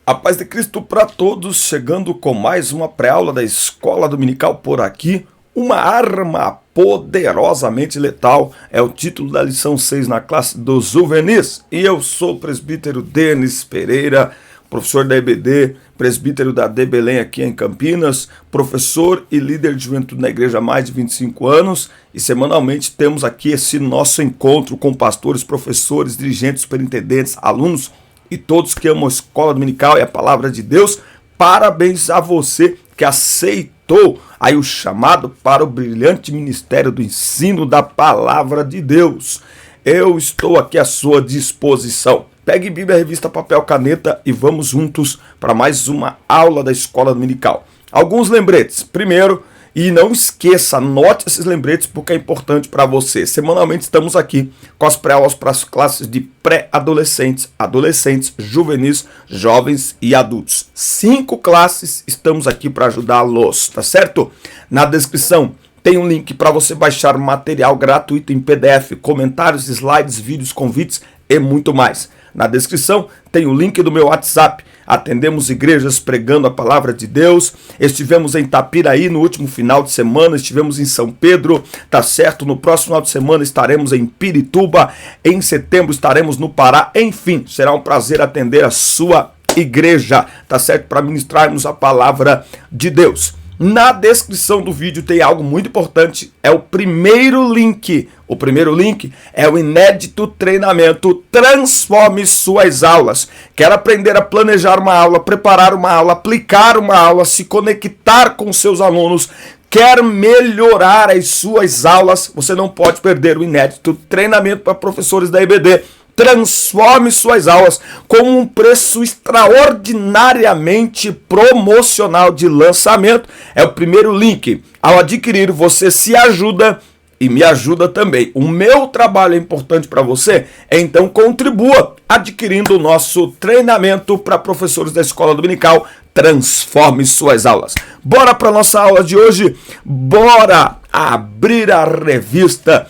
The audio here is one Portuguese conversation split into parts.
A paz de Cristo para todos, chegando com mais uma pré-aula da Escola Dominical por aqui. Uma arma poderosamente letal é o título da lição 6 na classe dos juvenis. E eu sou o presbítero Denis Pereira, professor da EBD, presbítero da D Belém aqui em Campinas, professor e líder de juventude na igreja há mais de 25 anos. E semanalmente temos aqui esse nosso encontro com pastores, professores, dirigentes, superintendentes, alunos e todos que amam a escola dominical e a palavra de Deus. Parabéns a você que aceitou aí o chamado para o brilhante ministério do ensino da palavra de Deus. Eu estou aqui à sua disposição. Pegue Bíblia, revista, papel, caneta e vamos juntos para mais uma aula da escola dominical. Alguns lembretes. Primeiro, e não esqueça, anote esses lembretes porque é importante para você. Semanalmente estamos aqui com as pré-aulas para as classes de pré-adolescentes, adolescentes, juvenis, jovens e adultos. 5 classes estamos aqui para ajudá-los, tá certo? Na descrição tem um link para você baixar material gratuito em PDF, comentários, slides, vídeos, convites e muito mais. Na descrição tem o link do meu WhatsApp. Atendemos igrejas pregando a palavra de Deus. Estivemos em Itapiraí no último final de semana, estivemos em São Pedro, tá certo? No próximo final de semana estaremos em Pirituba, em setembro estaremos no Pará. Enfim, será um prazer atender a sua igreja, tá certo? Para ministrarmos a palavra de Deus. Na descrição do vídeo tem algo muito importante, é o primeiro link. O primeiro link é o inédito treinamento Transforme Suas Aulas. Quer aprender a planejar uma aula, preparar uma aula, aplicar uma aula, se conectar com seus alunos, quer melhorar as suas aulas? Você não pode perder o inédito treinamento para professores da EBD. Transforme suas aulas com um preço extraordinariamente promocional de lançamento. É o primeiro link. Ao adquirir, você se ajuda e me ajuda também. O meu trabalho é importante para você, então contribua adquirindo o nosso treinamento para professores da escola dominical. Transforme suas aulas. Bora para a nossa aula de hoje. Bora abrir a revista.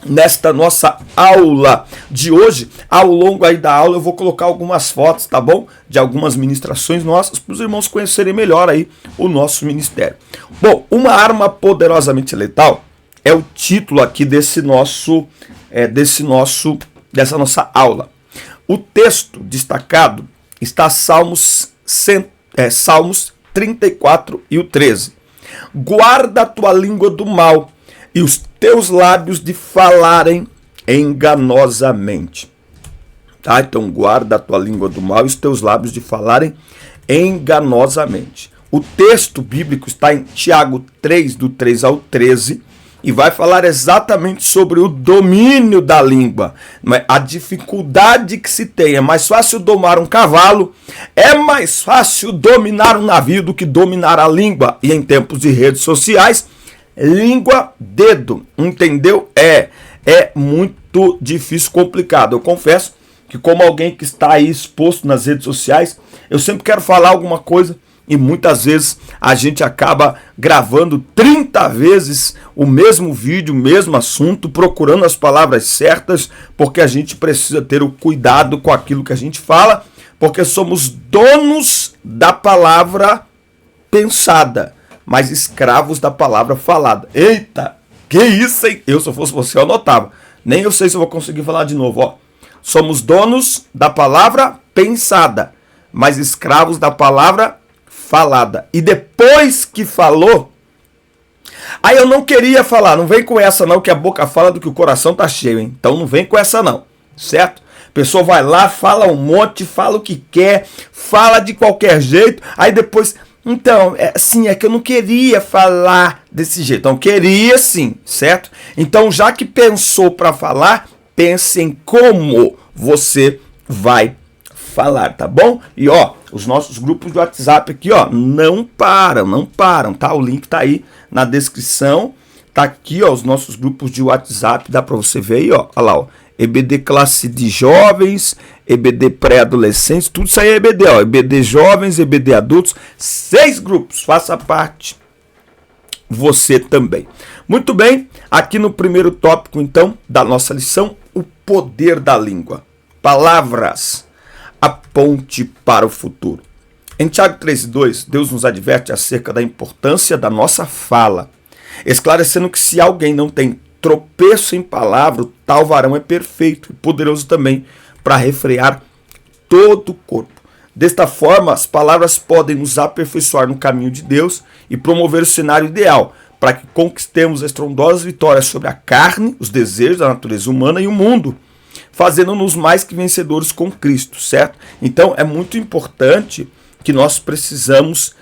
Nesta nossa aula de hoje, ao longo aí da aula eu vou colocar algumas fotos, tá bom? De algumas ministrações nossas para os irmãos conhecerem melhor aí o nosso ministério. Bom, uma arma poderosamente letal é o título aqui dessa nossa aula. O texto destacado está Salmos 34 e o 13. Guarda a tua língua do mal e os teus lábios de falarem enganosamente. Tá? Então guarda a tua língua do mal e os teus lábios de falarem enganosamente. O texto bíblico está em Tiago 3, do 3 ao 13, e vai falar exatamente sobre o domínio da língua. A dificuldade que se tem. É mais fácil domar um cavalo, é mais fácil dominar um navio do que dominar a língua. E em tempos de redes sociais, língua, dedo, entendeu? É muito difícil, complicado. Eu confesso que como alguém que está aí exposto nas redes sociais, eu sempre quero falar alguma coisa e muitas vezes a gente acaba gravando 30 vezes o mesmo vídeo, o mesmo assunto, procurando as palavras certas, porque a gente precisa ter o cuidado com aquilo que a gente fala, porque somos donos da palavra pensada, mas escravos da palavra falada. Eita, que isso, hein? Eu, se eu fosse você, eu anotava. Nem eu sei se eu vou conseguir falar de novo, ó. Somos donos da palavra pensada, mas escravos da palavra falada. E depois que falou, aí eu não queria falar, não vem com essa não, que a boca fala do que o coração tá cheio, hein? Então não vem com essa não, certo? A pessoa vai lá, fala um monte, fala o que quer, fala de qualquer jeito, aí depois... Então, é que eu não queria falar desse jeito. Então, queria sim, certo? Então, já que pensou para falar, pense em como você vai falar, tá bom? E, ó, os nossos grupos de WhatsApp aqui, ó, não param, tá? O link tá aí na descrição. Tá aqui, ó, os nossos grupos de WhatsApp, dá para você ver aí, ó. Olha lá, ó. EBD classe de jovens, EBD pré-adolescentes, tudo isso aí é EBD, ó. EBD jovens, EBD adultos, 6 grupos, faça parte você também. Muito bem, aqui no primeiro tópico então da nossa lição, o poder da língua. Palavras. aponte para o futuro. Em Tiago 3,2, Deus nos adverte acerca da importância da nossa fala, esclarecendo que se alguém não tem tropeço em palavra, tal varão é perfeito e poderoso também para refrear todo o corpo. Desta forma, as palavras podem nos aperfeiçoar no caminho de Deus e promover o cenário ideal para que conquistemos estrondosas vitórias sobre a carne, os desejos da natureza humana e o mundo, fazendo-nos mais que vencedores com Cristo, certo? Então, é muito importante que nós precisamos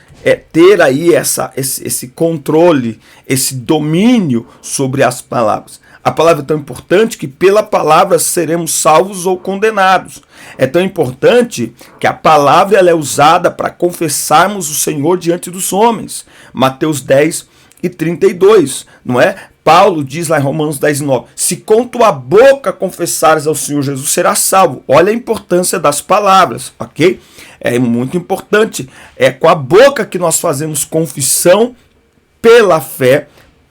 ter aí esse controle, esse domínio sobre as palavras. A palavra é tão importante que pela palavra seremos salvos ou condenados. É tão importante que a palavra ela é usada para confessarmos o Senhor diante dos homens. Mateus 10:32, não é? Paulo diz lá em Romanos 10:9, se com tua boca confessares ao Senhor Jesus, serás salvo. Olha a importância das palavras, ok? É muito importante. É com a boca que nós fazemos confissão pela fé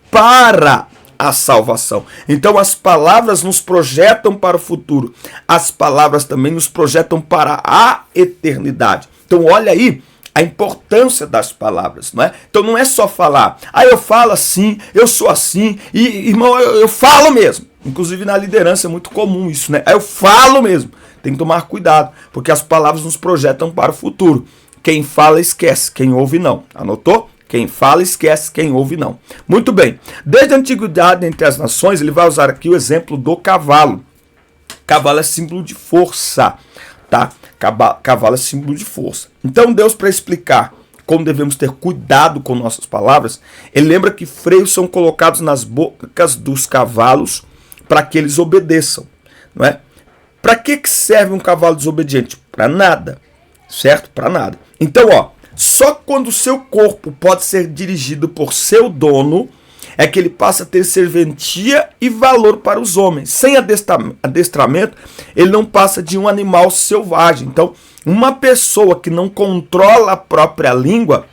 para a salvação. Então as palavras nos projetam para o futuro. As palavras também nos projetam para a eternidade. Então olha aí a importância das palavras, não é? Então não é só falar, eu falo assim, eu sou assim, e irmão, eu falo mesmo. Inclusive na liderança é muito comum isso, né? Eu falo mesmo. Tem que tomar cuidado, porque as palavras nos projetam para o futuro. Quem fala esquece, quem ouve não. Anotou? Quem fala esquece, quem ouve não. Muito bem. Desde a antiguidade entre as nações, ele vai usar aqui o exemplo do cavalo. Cavalo é símbolo de força, tá? Cavalo é símbolo de força. Então Deus, para explicar como devemos ter cuidado com nossas palavras, ele lembra que freios são colocados nas bocas dos cavalos para que eles obedeçam, não é? Para que serve um cavalo desobediente? Para nada, certo? Para nada. Então, só quando o seu corpo pode ser dirigido por seu dono é que ele passa a ter serventia e valor para os homens. Sem adestramento, ele não passa de um animal selvagem. Então, uma pessoa que não controla a própria língua,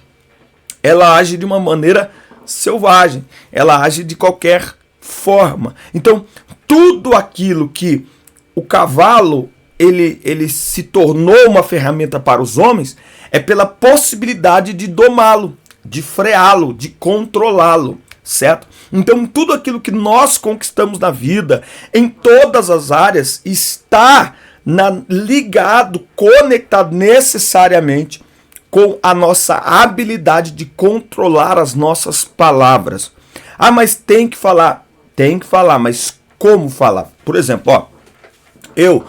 ela age de uma maneira selvagem. Ela age de qualquer forma. Então, tudo aquilo que o cavalo ele se tornou uma ferramenta para os homens é pela possibilidade de domá-lo, de freá-lo, de controlá-lo, certo? Então tudo aquilo que nós conquistamos na vida, em todas as áreas, está ligado, conectado necessariamente com a nossa habilidade de controlar as nossas palavras. Mas tem que falar, mas como falar? Por exemplo, eu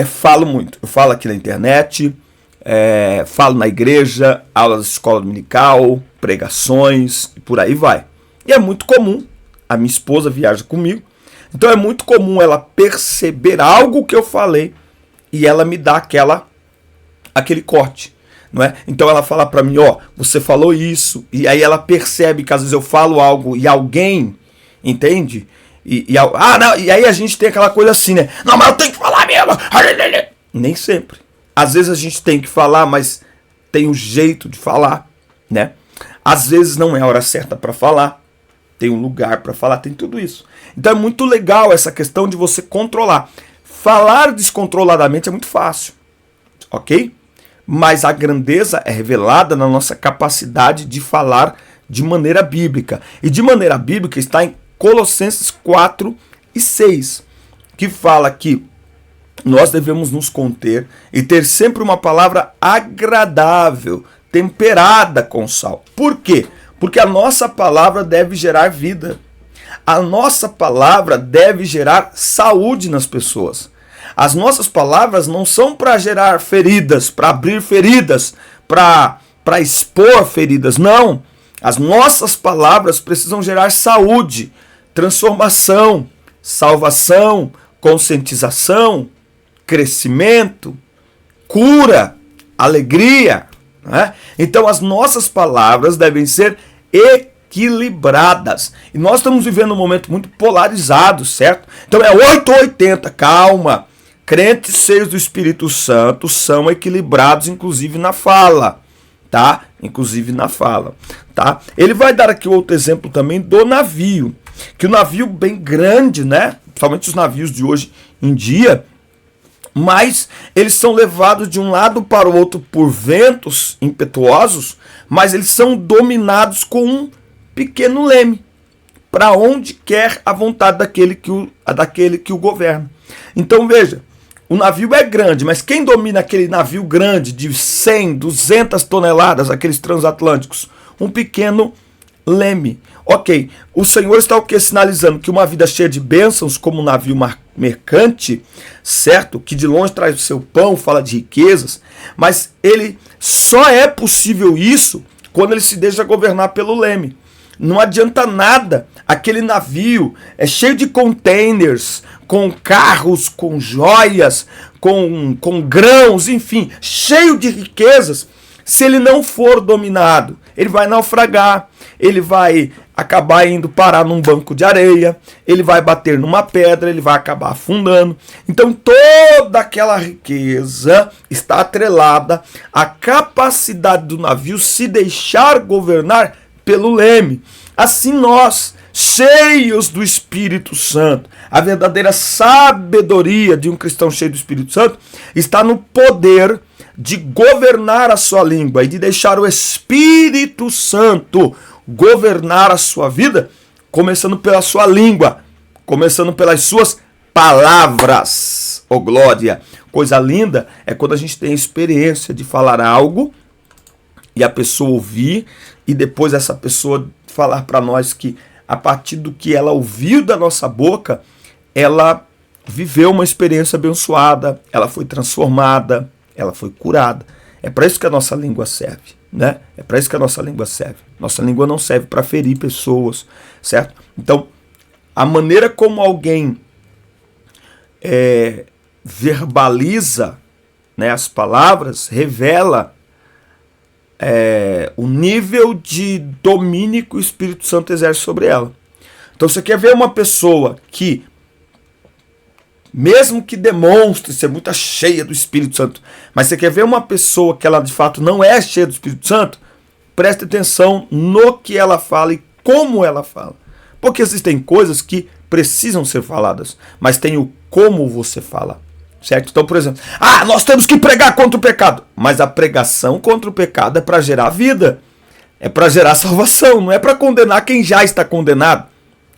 falo muito. Eu falo aqui na internet, falo na igreja, aulas de escola dominical, pregações, e por aí vai. E é muito comum, a minha esposa viaja comigo, então é muito comum ela perceber algo que eu falei e ela me dá aquele corte, não é? Então ela fala para mim, você falou isso, e aí ela percebe que às vezes eu falo algo e alguém, entende? Não, e aí a gente tem aquela coisa assim, né? Não, mas eu tenho que falar mesmo. Nem sempre. Às vezes a gente tem que falar, mas tem um jeito de falar, né? Às vezes não é a hora certa para falar. Tem um lugar para falar, tem tudo isso. Então é muito legal essa questão de você controlar. Falar descontroladamente é muito fácil, ok? Mas a grandeza é revelada na nossa capacidade de falar de maneira bíblica. E de maneira bíblica está em Colossenses 4:6, que fala que nós devemos nos conter e ter sempre uma palavra agradável, temperada com sal. Por quê? Porque a nossa palavra deve gerar vida. A nossa palavra deve gerar saúde nas pessoas. As nossas palavras não são para gerar feridas, para abrir feridas, para expor feridas. Não. As nossas palavras precisam gerar saúde, transformação, salvação, conscientização, crescimento, cura, alegria, né? Então as nossas palavras devem ser equilibradas. E nós estamos vivendo um momento muito polarizado, certo? Então é 880, calma. Crentes cheios do Espírito Santo são equilibrados, inclusive na fala, tá? Inclusive na fala, tá? Ele vai dar aqui outro exemplo também do navio. Que o navio bem grande, né? Principalmente os navios de hoje em dia, mas eles são levados de um lado para o outro por ventos impetuosos, mas eles são dominados com um pequeno leme, para onde quer a vontade daquele que o governa. Então veja, o navio é grande, mas quem domina aquele navio grande de 100, 200 toneladas, aqueles transatlânticos? Um pequeno leme. Ok, o Senhor está o que? Sinalizando que uma vida cheia de bênçãos, como um navio mercante, certo? Que de longe traz o seu pão, fala de riquezas, mas ele só é possível isso quando ele se deixa governar pelo leme. Não adianta nada, aquele navio é cheio de containers, com carros, com joias, com grãos, enfim, cheio de riquezas. Se ele não for dominado, ele vai naufragar, ele vai acabar indo parar num banco de areia, ele vai bater numa pedra, ele vai acabar afundando. Então toda aquela riqueza está atrelada à capacidade do navio se deixar governar pelo leme. Assim nós, cheios do Espírito Santo, a verdadeira sabedoria de um cristão cheio do Espírito Santo está no poder de governar a sua língua e de deixar o Espírito Santo governar a sua vida, começando pela sua língua, começando pelas suas palavras. Oh glória! Coisa linda é quando a gente tem a experiência de falar algo e a pessoa ouvir e depois essa pessoa falar para nós que a partir do que ela ouviu da nossa boca, ela viveu uma experiência abençoada, ela foi transformada, ela foi curada. É para isso que a nossa língua serve, né? É para isso que a nossa língua serve. Nossa língua não serve para ferir pessoas, certo? Então, a maneira como alguém verbaliza, né, as palavras, revela o nível de domínio que o Espírito Santo exerce sobre ela. Então, você quer ver uma pessoa que, mesmo que demonstre ser muito cheia do Espírito Santo, mas você quer ver uma pessoa que ela de fato não é cheia do Espírito Santo, preste atenção no que ela fala e como ela fala. Porque existem coisas que precisam ser faladas, mas tem o como você fala. Certo? Então, por exemplo, nós temos que pregar contra o pecado. Mas a pregação contra o pecado é para gerar vida. É para gerar salvação. Não é para condenar quem já está condenado.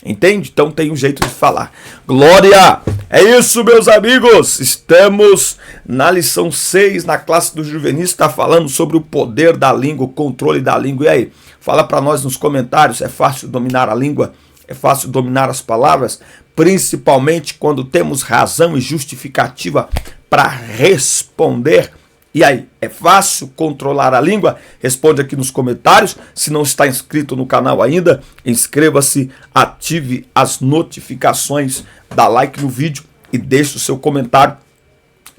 Entende? Então tem um jeito de falar. Glória! É isso, meus amigos. Estamos na lição 6, na classe do juvenis, está falando sobre o poder da língua, o controle da língua. E aí? Fala para nós nos comentários. É fácil dominar a língua? É fácil dominar as palavras? Principalmente quando temos razão e justificativa para responder. E aí, é fácil controlar a língua? Responde aqui nos comentários. Se não está inscrito no canal ainda, inscreva-se, ative as notificações, dá like no vídeo e deixe o seu comentário,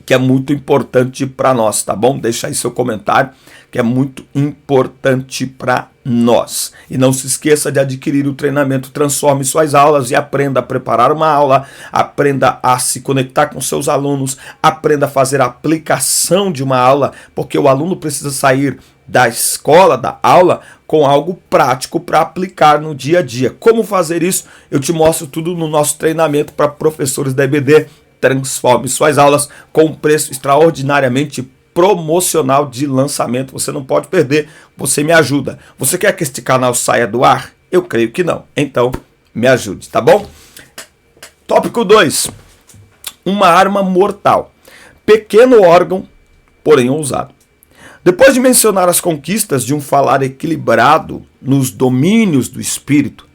que é muito importante para nós, tá bom? Deixa aí seu comentário, que é muito importante para nós. E não se esqueça de adquirir o treinamento Transforme Suas Aulas e aprenda a preparar uma aula, aprenda a se conectar com seus alunos, aprenda a fazer a aplicação de uma aula, porque o aluno precisa sair da escola, da aula, com algo prático para aplicar no dia a dia. Como fazer isso? Eu te mostro tudo no nosso treinamento para professores da EBD. Transforme Suas Aulas, com um preço extraordinariamente promocional de lançamento. Você não pode perder, você me ajuda. Você quer que este canal saia do ar? Eu creio que não. Então, me ajude, tá bom? Tópico 2. Uma arma mortal. Pequeno órgão, porém ousado. Depois de mencionar as conquistas de um falar equilibrado nos domínios do espírito,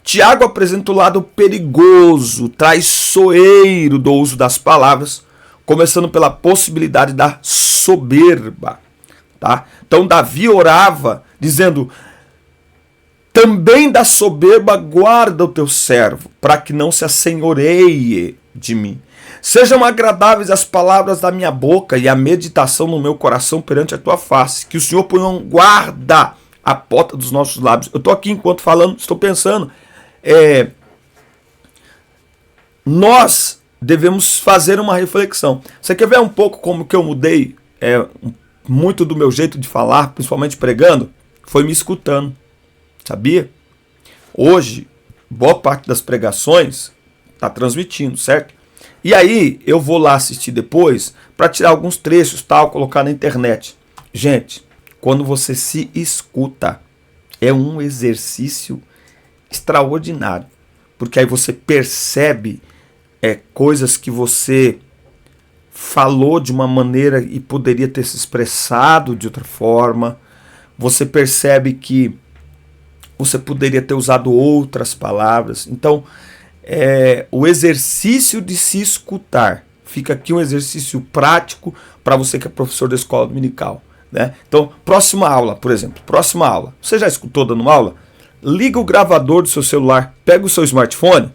Tiago apresenta o lado perigoso, traiçoeiro do uso das palavras, começando pela possibilidade da soberba. Tá? Então Davi orava dizendo: também da soberba guarda o teu servo, para que não se assenhoreie de mim. Sejam agradáveis as palavras da minha boca e a meditação no meu coração perante a tua face. Que o Senhor ponha um guarda à porta dos nossos lábios. Eu estou aqui enquanto falando, estou pensando. Nós devemos fazer uma reflexão. Você quer ver um pouco como que eu mudei muito do meu jeito de falar, principalmente pregando? Foi me escutando, sabia? Hoje, boa parte das pregações está transmitindo, certo? E aí eu vou lá assistir depois para tirar alguns trechos, tal, colocar na internet. Gente, quando você se escuta, é um exercício extraordinário, porque aí você percebe coisas que você falou de uma maneira e poderia ter se expressado de outra forma. Você percebe que você poderia ter usado outras palavras. Então, o exercício de se escutar. Fica aqui um exercício prático para você que é professor da escola dominical, né? Então, próxima aula, por exemplo. Próxima aula. Você já escutou dando aula? Liga o gravador do seu celular. Pega o seu smartphone,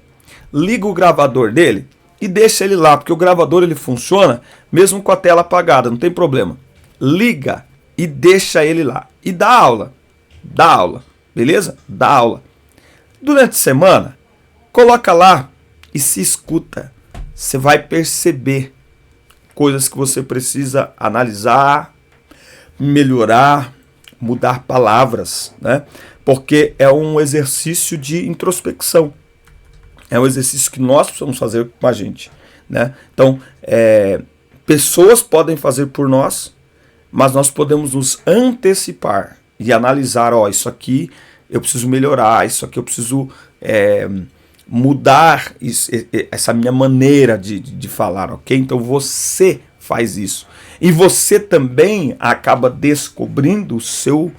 liga o gravador dele e deixa ele lá, porque o gravador ele funciona mesmo com a tela apagada, não tem problema. Liga e deixa ele lá. E dá aula. Dá aula. Beleza? Dá aula. Durante a semana, coloca lá e se escuta. Você vai perceber coisas que você precisa analisar, melhorar, mudar palavras, né? Porque é um exercício de introspecção. É um exercício que nós precisamos fazer com a gente, né? Então, pessoas podem fazer por nós, mas nós podemos nos antecipar e analisar, isso aqui eu preciso melhorar, isso aqui eu preciso mudar essa minha maneira de falar, ok? Então você faz isso. E você também acaba descobrindo o seu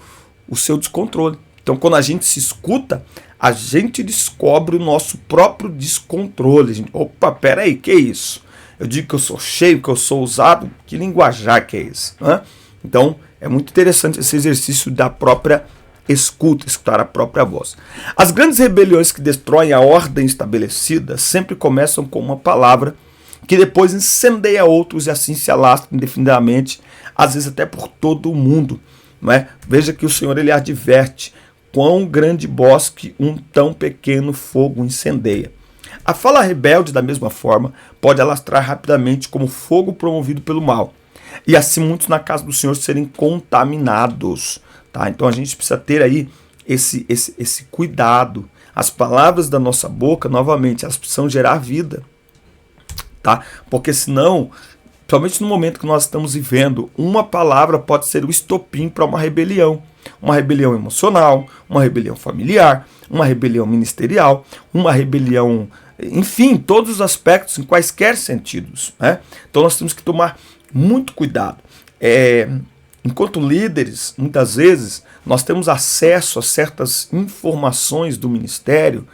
descontrole. Então quando a gente se escuta, a gente descobre o nosso próprio descontrole. Opa, peraí, que é isso? Eu digo que eu sou cheio, que eu sou ousado, que linguajar que é esse? Né? Então é muito interessante esse exercício da própria escutar a própria voz. As grandes rebeliões que destroem a ordem estabelecida sempre começam com uma palavra que depois incendeia outros e assim se alastra indefinidamente, às vezes até por todo o mundo. Não é? Veja que o Senhor ele adverte: quão grande bosque um tão pequeno fogo incendeia. A fala rebelde, da mesma forma, pode alastrar rapidamente como fogo promovido pelo mal. E assim muitos na casa do Senhor serem contaminados. Tá? Então a gente precisa ter aí esse cuidado. As palavras da nossa boca, novamente, elas precisam gerar vida. Tá? Porque senão, principalmente no momento que nós estamos vivendo, uma palavra pode ser o estopim para uma rebelião. Uma rebelião emocional, uma rebelião familiar, uma rebelião ministerial, uma rebelião, enfim, todos os aspectos, em quaisquer sentidos. Né? Então nós temos que tomar muito cuidado. Enquanto líderes, muitas vezes, nós temos acesso a certas informações do ministério,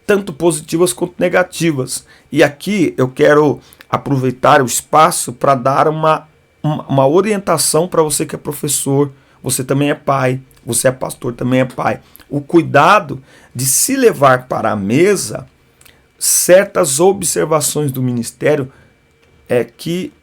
tanto positivas quanto negativas. E aqui eu quero aproveitar o espaço para dar uma orientação para você que é professor, você também é pai, você é pastor, também é pai. O cuidado de se levar para a mesa certas observações do ministério que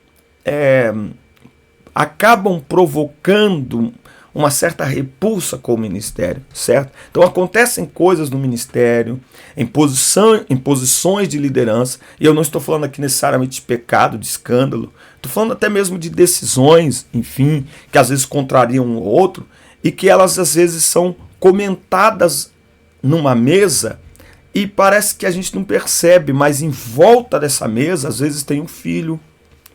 acabam provocando uma certa repulsa com o ministério, certo? Então acontecem coisas no ministério, em posições de liderança, e eu não estou falando aqui necessariamente de pecado, de escândalo, estou falando até mesmo de decisões, enfim, que às vezes contrariam um ou outro, e que elas às vezes são comentadas numa mesa, e parece que a gente não percebe, mas em volta dessa mesa, às vezes tem um filho,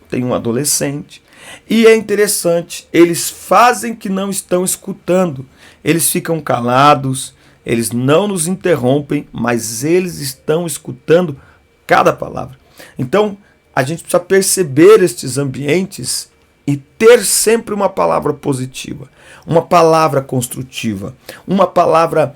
tem um adolescente. E é interessante, eles fazem que não estão escutando, eles ficam calados, eles não nos interrompem, mas eles estão escutando cada palavra. Então, a gente precisa perceber estes ambientes e ter sempre uma palavra positiva, uma palavra construtiva, uma palavra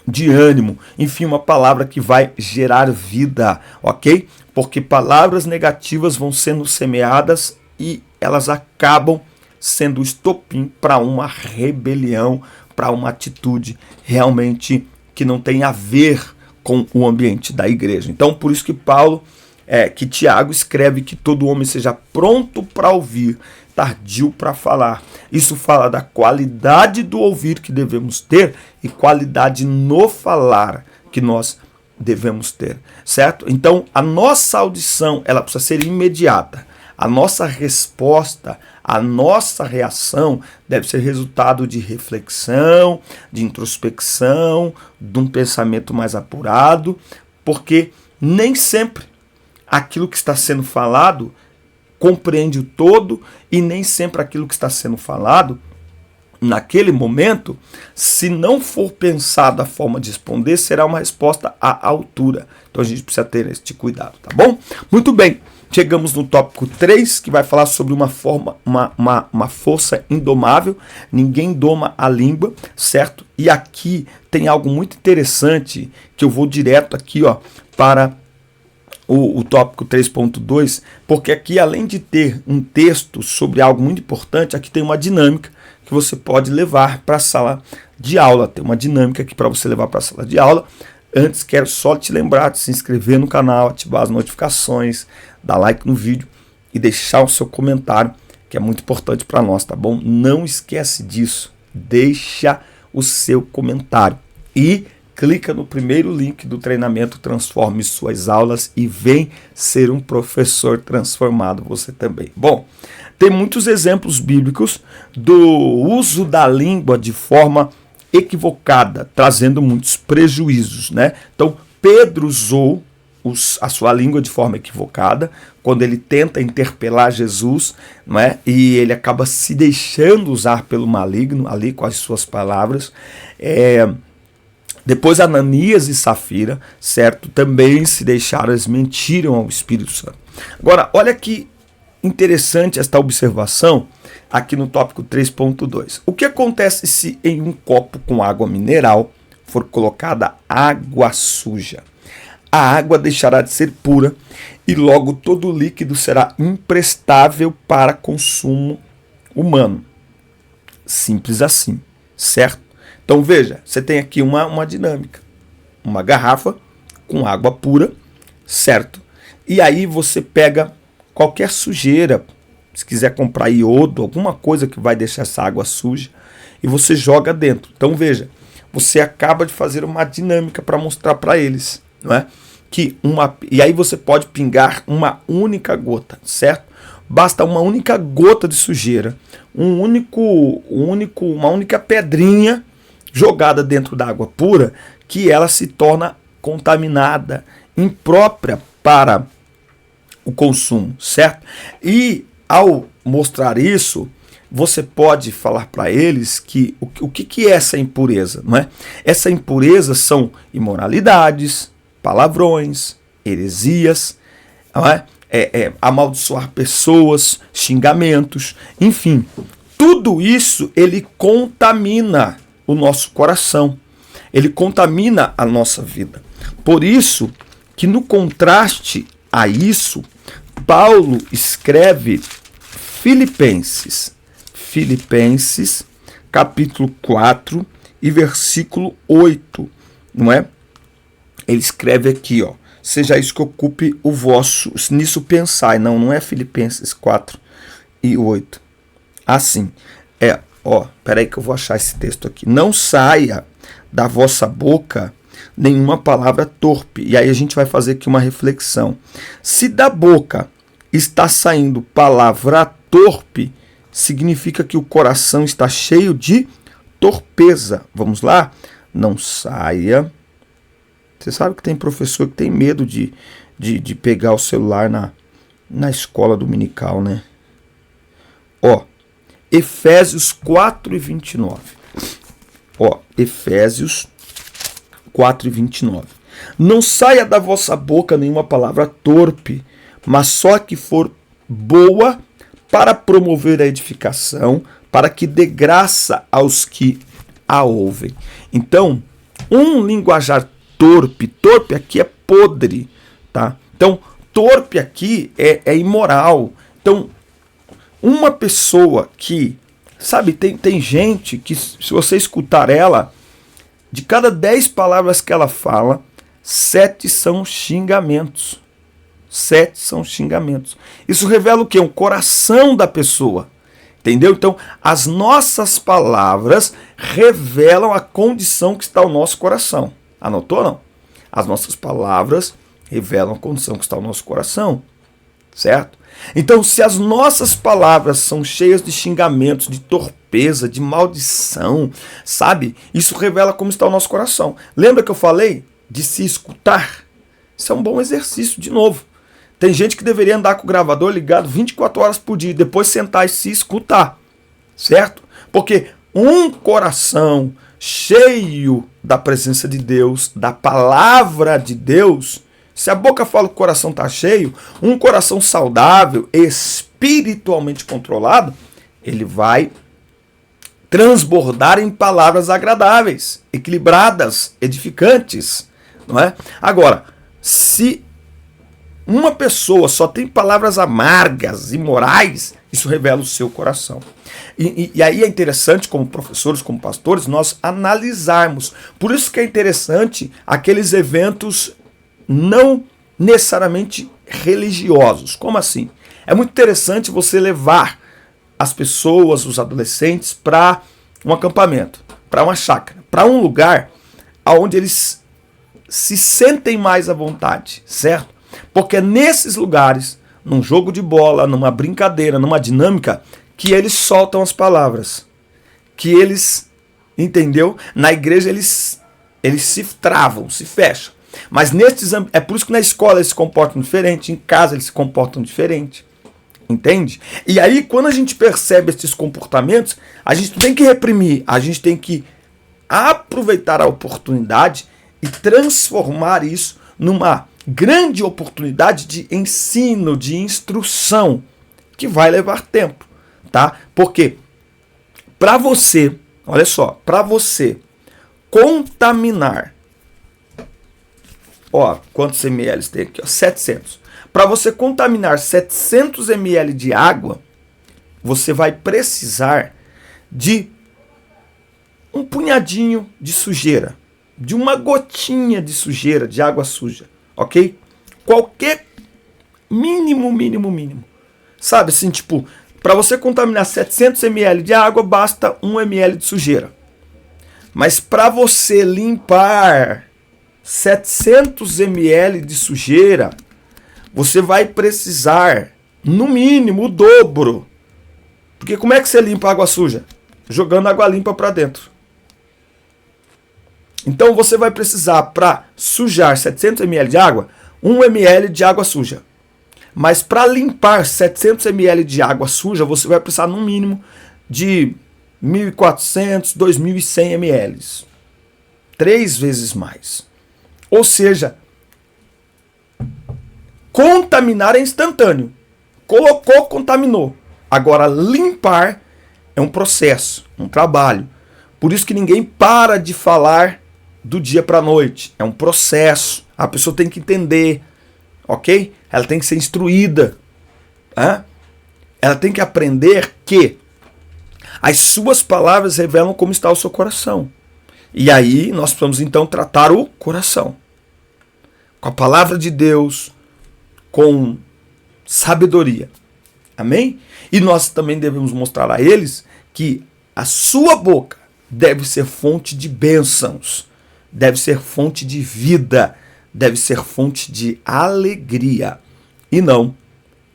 de ânimo, enfim, uma palavra que vai gerar vida, ok? Porque palavras negativas vão sendo semeadas e elas acabam sendo o estopim para uma rebelião, para uma atitude realmente que não tem a ver com o ambiente da igreja. Então, por isso que Tiago escreve que todo homem seja pronto para ouvir, tardio para falar. Isso fala da qualidade do ouvir que devemos ter e qualidade no falar que nós devemos ter, certo? Então, a nossa audição, ela precisa ser imediata. A nossa resposta, a nossa reação deve ser resultado de reflexão, de introspecção, de um pensamento mais apurado, porque nem sempre aquilo que está sendo falado compreende o todo, e nem sempre aquilo que está sendo falado naquele momento, se não for pensado a forma de responder, será uma resposta à altura. Então a gente precisa ter este cuidado, tá bom? Muito bem, chegamos no tópico 3, que vai falar sobre uma força indomável. Ninguém doma a língua, certo? E aqui tem algo muito interessante, que eu vou direto aqui, ó, para o tópico 3.2, porque aqui, além de ter um texto sobre algo muito importante, aqui tem uma dinâmica que você pode levar para a sala de aula. Tem uma dinâmica aqui para você levar para a sala de aula. Antes, quero só te lembrar de se inscrever no canal, ativar as notificações, dar like no vídeo e deixar o seu comentário, que é muito importante para nós, tá bom? Não esquece disso. Deixa o seu comentário. E clica no primeiro link do treinamento Transforme Suas Aulas e vem ser um professor transformado você também. Bom, tem muitos exemplos bíblicos do uso da língua de forma equivocada, trazendo muitos prejuízos, né? Então, Pedro usou a sua língua de forma equivocada, quando ele tenta interpelar Jesus, não é? E ele acaba se deixando usar pelo maligno, ali com as suas palavras. Depois Ananias e Safira, certo? Também se deixaram, eles mentiram ao Espírito Santo. Agora, olha que interessante esta observação aqui no tópico 3.2. O que acontece se em um copo com água mineral for colocada água suja? A água deixará de ser pura e logo todo o líquido será imprestável para consumo humano. Simples assim, certo? Então veja, você tem aqui uma dinâmica. Uma garrafa com água pura, certo? E aí você pega qualquer sujeira, se quiser comprar iodo, alguma coisa que vai deixar essa água suja, e você joga dentro. Então veja, você acaba de fazer uma dinâmica para mostrar para eles, não é? E aí você pode pingar uma única gota, certo? Basta uma única gota de sujeira, uma única pedrinha jogada dentro da água pura, que ela se torna contaminada, imprópria para o consumo, certo? E ao mostrar isso, você pode falar para eles que o que é essa impureza, não é? Essa impureza são imoralidades, palavrões, heresias, não é? Amaldiçoar pessoas, xingamentos, enfim, tudo isso ele contamina o nosso coração, ele contamina a nossa vida. Por isso que no contraste a isso, Paulo escreve Filipenses, capítulo 4 e versículo 8, não é? Ele escreve aqui, ó, seja isso que ocupe o vosso, nisso pensai. Não é Filipenses 4 e 8. Assim, peraí que eu vou achar esse texto aqui. Não saia da vossa boca nenhuma palavra torpe. E aí a gente vai fazer aqui uma reflexão. Se da boca está saindo palavra torpe, significa que o coração está cheio de torpeza. Vamos lá? Não saia. Você sabe que tem professor que tem medo de pegar o celular na escola dominical, né? Efésios 4 e 29. Efésios 4 e 29. Não saia da vossa boca nenhuma palavra torpe, mas só que for boa para promover a edificação, para que dê graça aos que a ouvem. Então, um linguajar torpe aqui é podre, tá? Então, torpe aqui é imoral. Então, uma pessoa que, sabe, tem gente que, se você escutar ela, de cada 10 palavras que ela fala, 7 são xingamentos. 7 são xingamentos. Isso revela o quê? O coração da pessoa. Entendeu? Então, as nossas palavras revelam a condição que está o nosso coração. Anotou ou não? As nossas palavras revelam a condição que está o nosso coração. Certo? Então, se as nossas palavras são cheias de xingamentos, de torpeza, de maldição, sabe? Isso revela como está o nosso coração. Lembra que eu falei de se escutar? Isso é um bom exercício, de novo. Tem gente que deveria andar com o gravador ligado 24 horas por dia, depois sentar e se escutar, certo? Porque um coração cheio da presença de Deus, da palavra de Deus, se a boca fala que o coração está cheio, um coração saudável, espiritualmente controlado, ele vai transbordar em palavras agradáveis, equilibradas, edificantes, não é? Agora, se uma pessoa só tem palavras amargas, imorais, isso revela o seu coração. E aí é interessante, como professores, como pastores, nós analisarmos. Por isso que é interessante aqueles eventos não necessariamente religiosos. Como assim? É muito interessante você levar as pessoas, os adolescentes, para um acampamento, para uma chácara, para um lugar onde eles se sentem mais à vontade, certo? Porque é nesses lugares, num jogo de bola, numa brincadeira, numa dinâmica, que eles soltam as palavras. Que eles, entendeu? Na igreja eles se travam, se fecham. Mas é por isso que na escola eles se comportam diferente, em casa eles se comportam diferente. Entende? E aí, quando a gente percebe esses comportamentos, a gente tem que reprimir, a gente tem que aproveitar a oportunidade e transformar isso numa grande oportunidade de ensino, de instrução, que vai levar tempo, tá? Porque para você, olha só, para você contaminar, ó, quantos ml tem aqui? Ó, 700. Para você contaminar 700 ml de água, você vai precisar de um punhadinho de sujeira, de uma gotinha de sujeira, de água suja, ok? Qualquer mínimo. Sabe assim, tipo, para você contaminar 700 ml de água, basta 1 ml de sujeira. Mas para você limpar 700 ml de sujeira, você vai precisar, no mínimo, o dobro. Porque como é que você limpa água suja? Jogando água limpa para dentro. Então você vai precisar, para sujar 700 ml de água, 1 ml de água suja. Mas para limpar 700 ml de água suja, você vai precisar, no mínimo, de 1.400, 2.100 ml. 3 vezes mais. Ou seja, contaminar é instantâneo. Colocou, contaminou. Agora, limpar é um processo, um trabalho. Por isso que ninguém para de falar do dia para a noite. É um processo. A pessoa tem que entender, ok? Ela tem que ser instruída. Ela tem que aprender que as suas palavras revelam como está o seu coração. E aí nós precisamos então tratar o coração. Com a palavra de Deus, com sabedoria. Amém? E nós também devemos mostrar a eles que a sua boca deve ser fonte de bênçãos, deve ser fonte de vida, deve ser fonte de alegria e não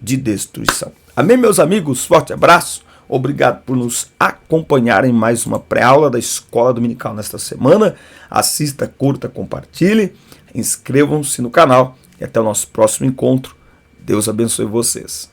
de destruição. Amém, meus amigos? Forte abraço. Obrigado por nos acompanhar em mais uma pré-aula da Escola Dominical nesta semana. Assista, curta, compartilhe, inscrevam-se no canal e até o nosso próximo encontro. Deus abençoe vocês.